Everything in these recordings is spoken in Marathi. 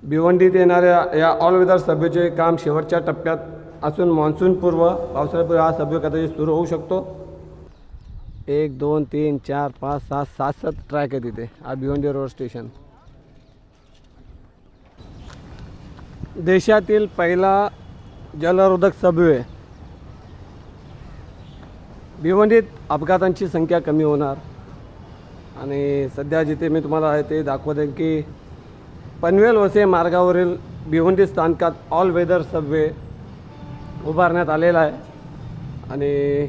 भिवंडीत येणाऱ्या या ऑल वेदर सभेचे काम शेवटच्या टप्प्यात असून मान्सूनपूर्व पावसाळ्यापूर्वी हा सभा कदाचित सुरू होऊ शकतो। 1 2 3 4 5 6 7 7 ट्रॅक आहे तिथे। हा भिवंडी रोड स्टेशन देशातील पहिला जलरोधक सबवे। भिवंडीत अपघातांची संख्या कमी होणार आणि सध्या जिथे मी तुम्हाला आहे ते दाखवत आहे की पनवेल वसई मार्गावरील भिवंडी स्थानकात ऑल वेदर सबवे उभारण्यात आलेला आहे आणि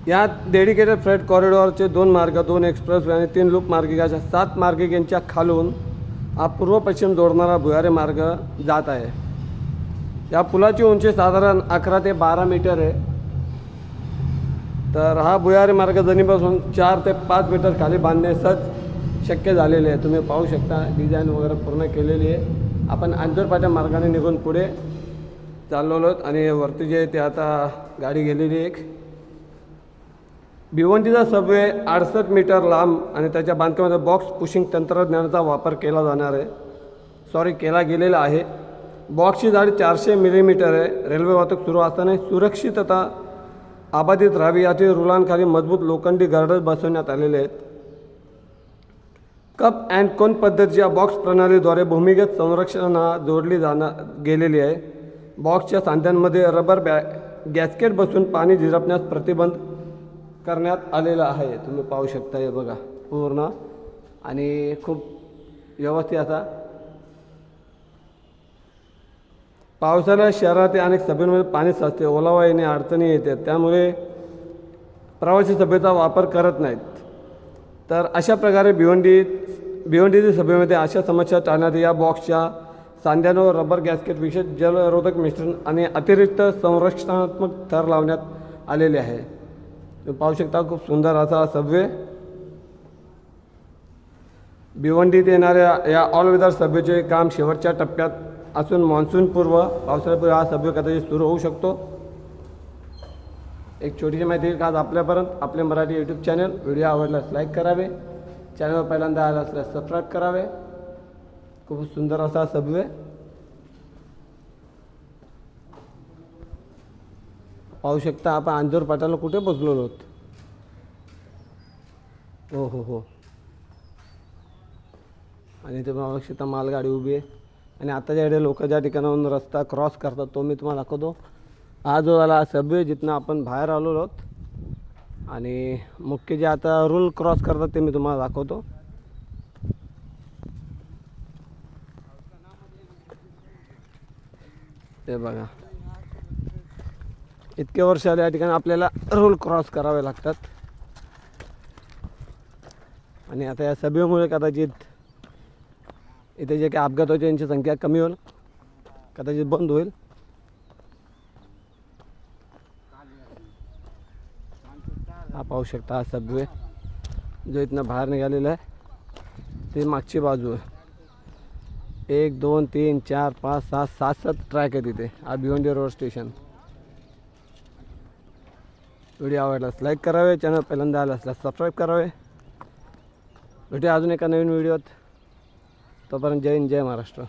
यात डेडिकेटेड फ्रेट कॉरिडॉरचे 2 मार्ग, 2 एक्सप्रेसवे आणि 3 लूप मार्गिका अशा 7 मार्गिकांच्या खालून हा पूर्व पश्चिम जोडणारा भुयारी मार्ग जात आहे। या पुलाची उंची साधारण 11 ते 12 मीटर आहे। तर हा भुयारी मार्ग जमिनीपासून 4 ते 5 मीटर खाली बांधणे सहज शक्य झालेले आहे। तुम्ही पाहू शकता डिझाईन वगैरे पूर्ण केलेली आहे। आपण अंजोरपाट्या मार्गाने निघून पुढे चाललो आहोत आणि वरती जे ते आता गाडी गेलेली एक भिवंडीचा सबवे 68 मीटर लांब आणि त्याच्या बांधकामामध्ये बॉक्स पुशिंग तंत्रज्ञानाचा वापर केला जाणार आहे। केला गेलेला आहे। बॉक्सची जाडी 400 मिलीमीटर आहे। रेल्वे वाहतूक सुरू असताना सुरक्षितता अबाधित राहावी यासाठी रुलांखाली मजबूत लोखंडी गार्डर्स बसवण्यात आलेले आहेत। कप अँड कोन पद्धतीच्या बॉक्स प्रणालीद्वारे भूमिगत संरक्षणा जोडली गेलेली आहे। बॉक्सच्या सांध्यांमध्ये रबर गॅस्केट बसवून पाणी झिरपण्यास प्रतिबंध करण्यात आलेला आहे। तुम्ही पाहू शकता हे बघा पूर्ण आणि खूप व्यवस्थित असा पावसाळ्यात शहरातील अनेक सभेमध्ये पाणी साचते, ओलावा येणे अडचणी येते, त्यामुळे प्रवासी सभेचा वापर करत नाहीत। तर अशा प्रकारे भिवंडीतील सभेमध्ये अशा समस्या टाळण्यासाठी या बॉक्सच्या सांध्यांवर रबर गॅस्केट, विशेष जलरोधक मिश्रण आणि अतिरिक्त संरक्षणात्मक थर लावण्यात आलेले आहे। तुम्ही पाहू शकता खूप सुंदर असा सबवे। भिवंडीत येणाऱ्या या ऑल वेदर सबवेचे काम शेवटच्या टप्प्यात असून मान्सूनपूर्व पावसाळ्यापूर्वी हा सबवे कदाचित सुरू होऊ शकतो। एक छोटीशी माहिती आज आपल्यापर्यंत आपले मराठी यूट्यूब चॅनल व्हिडिओ आवडल्यास लाईक करावे, चॅनलवर पहिल्यांदा आला असल्यास सबस्क्राईब करावे। खूप सुंदर असा सबवे पाहू शकता। आपण अंजोरपाट्याला कुठे पोचलो आहोत। हो आणि ते पाहू शकता मालगाडी उभी आहे आणि आता ज्याकडे लोक ज्या ठिकाणाहून रस्ता क्रॉस करतात तो मी तुम्हाला दाखवतो। हा जो आला सबवे जिथनं आपण बाहेर आलो आहोत आणि मुख्य जे आता रूल क्रॉस करतात ते मी तुम्हाला दाखवतो। ते बघा इतके वर्ष आले या ठिकाणी आपल्याला रूल क्रॉस करावे लागतात आणि आता या सभेमुळे कदाचित इथे जे काही अपघात होते यांची संख्या कमी होईल, कदाचित बंद होईल। हा पाहू शकता हा सबवे जो इथनं बाहेर निघालेला आहे ते मागची बाजू आहे। 1 2 3 4 5 6 7 7 ट्रॅक आहे तिथे। हा भिवंडी रोड स्टेशन। व्हिडिओ आवडल्यास लाईक करावे, चॅनल पहिल्यांदा आला असल्यास सबस्क्राईब करावे। भेटूया अजून एका नवीन व्हिडिओत। तोपर्यंत जय हिंद, जय महाराष्ट्र।